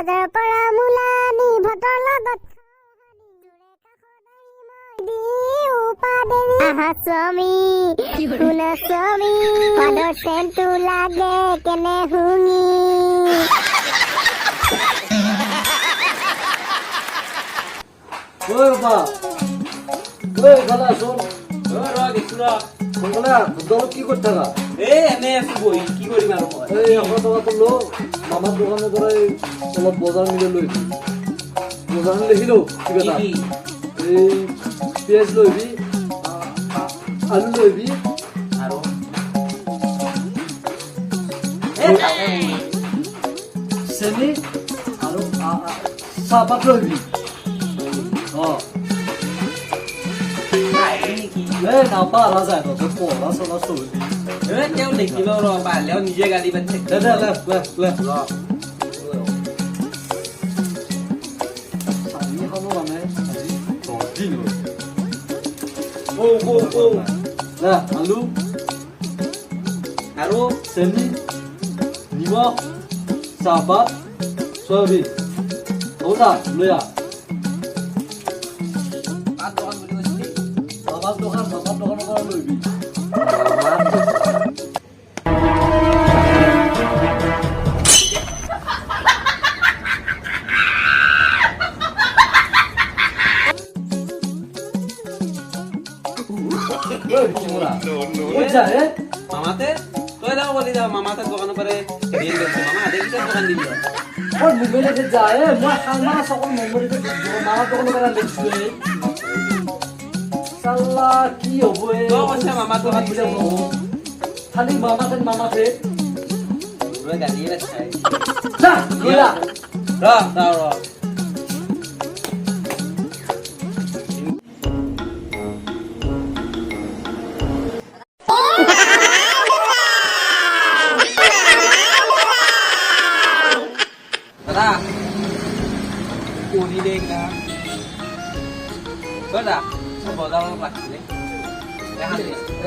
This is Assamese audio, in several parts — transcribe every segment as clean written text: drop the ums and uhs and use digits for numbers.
বজাৰ পৰা মূলানি ভাতৰ লগত আহা স্বামী শুনা স্বামী পাদৰ চেনটো লাগে কেনে শুঙি ঐ বাবা ঐ খালা শোন সোনকালে দোকানত কি করতে থাকা এনে আছো বহি কি কৰিম আৰু মই এই এখন টকা লো মামাৰ দোকানে ধৰে অলপ বজাৰ মিলে লৈ বজাৰ লিখিলো কিবা এটা এই পেঁয়াজ লইবি আলু লইবি আৰু চেনি আৰু চাহপাত লইবি এই নাপাৰা যায় তই পঢ়া চলা চলি তেওঁ দেখিব ৰ পালেও নিজে গালি পাতিছে দে দে লে লে লে চাটনিখনো মানে আজি 10 দিন হ'ল দে আলু আৰু চেনি নিমখ চাহপাত চয়াবিন হ'ব দা লৈ আহ মামাৰ দোকানৰ পৰা লৈবি মামাতে তই যাব বলি যা মামাতে দোকানৰ পৰা বিল লৈছে মামা আধে কিটা দোকান দিবি মোবাইলতে যায় মই খানা সকল মোবাইলতে মামাৰ দোকানৰ পৰা লৈছোঁ চাল্লা কি হ'ব তই কৈছে মামাৰ দোকান দিলে খালি মামাতে গালিয়ে নাখায় ৰ দাদা পঢ়িলে এইগিলা দাদা বজাৰত লাগছিলে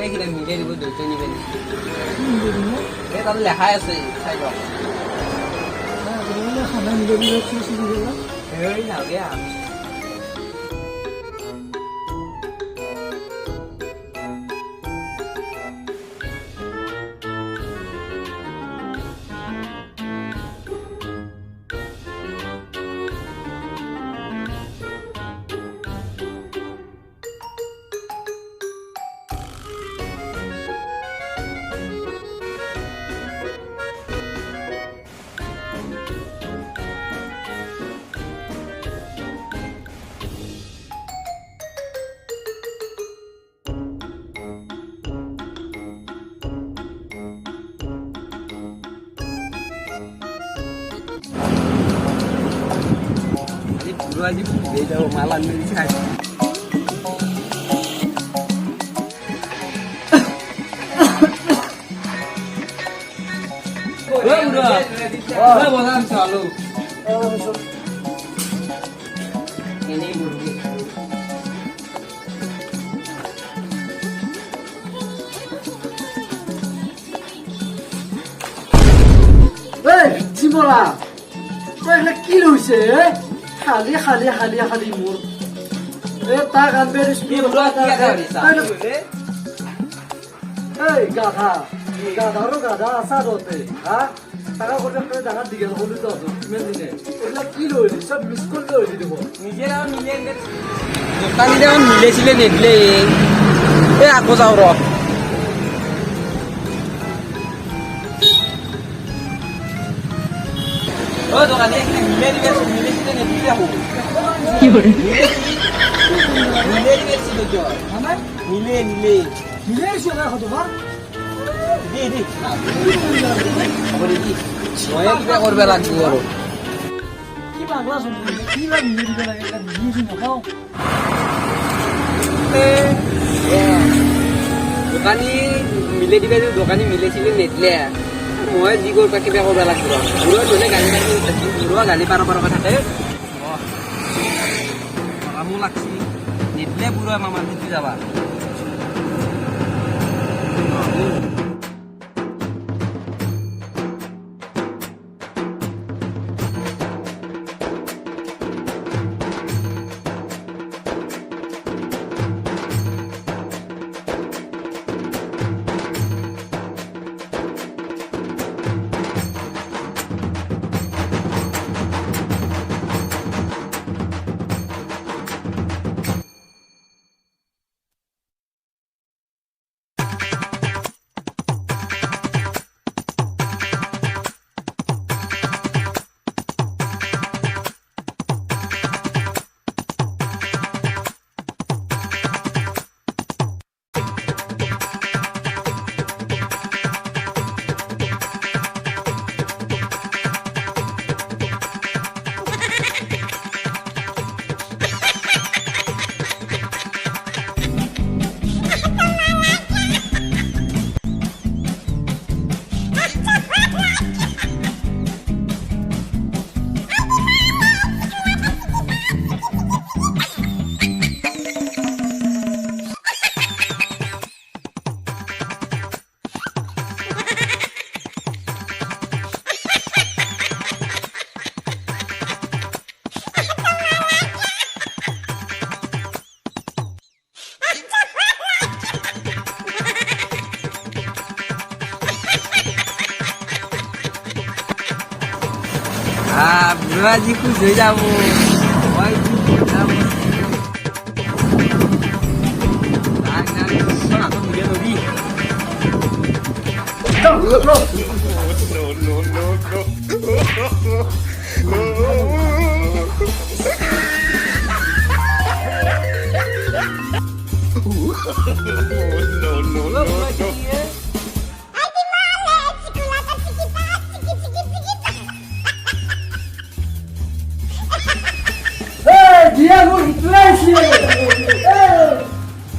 এইখিনি মিলাই দিব দেউতাই নিবে এই তাত লেখাই আছে চাই লওক নালাগে আজি ভিজে যাব মাল আনি খাই বজাম চালো এনেই মুরগি চিমৰা তই এইবিলাক কি লৈছে খালি খালি খালি খালি মোৰ তাক আনবে এই গাধা গাধাৰো গাধা আছা তহঁতে হা টাকা কৰি ডাঙৰ দীঘল কৰি তহঁত কিমান দিনে এইবিলাক কি লৈলি চব মিছ কৰি লৈলি দিব নিজে মিলে দোকানীতে মিলাইছিলে নিদিলে এই আকৌ যাওঁ ৰ দোকানী মিলাই দিবে মিলাইছিলে নিদিলে আকৌ কি কৰে মিলাই দিবেছিল মিলে মিলে মিলাইছো না তোমাৰ মই কিবা কৰিব লাগিব আৰু কি পাগলা চলি কি বা মিলাই দিব লাগে এটা বুজি নাপাওঁ দোকানী মিলে দিবে দোকানী মিলাইছিলে নিদিলে মই যি কৰিব কিবা কৰিব লাগিব বুঢ়া ধৰিলে গালি পাৰি বুঢ়া গালি পাৰ পাৰকে থাকে কামো লাগছি নিদিলে বুঢ়া মামাৰ গুচি যাবা Bro আজি খুশ হৈ যাব মই যাব Diego, influência!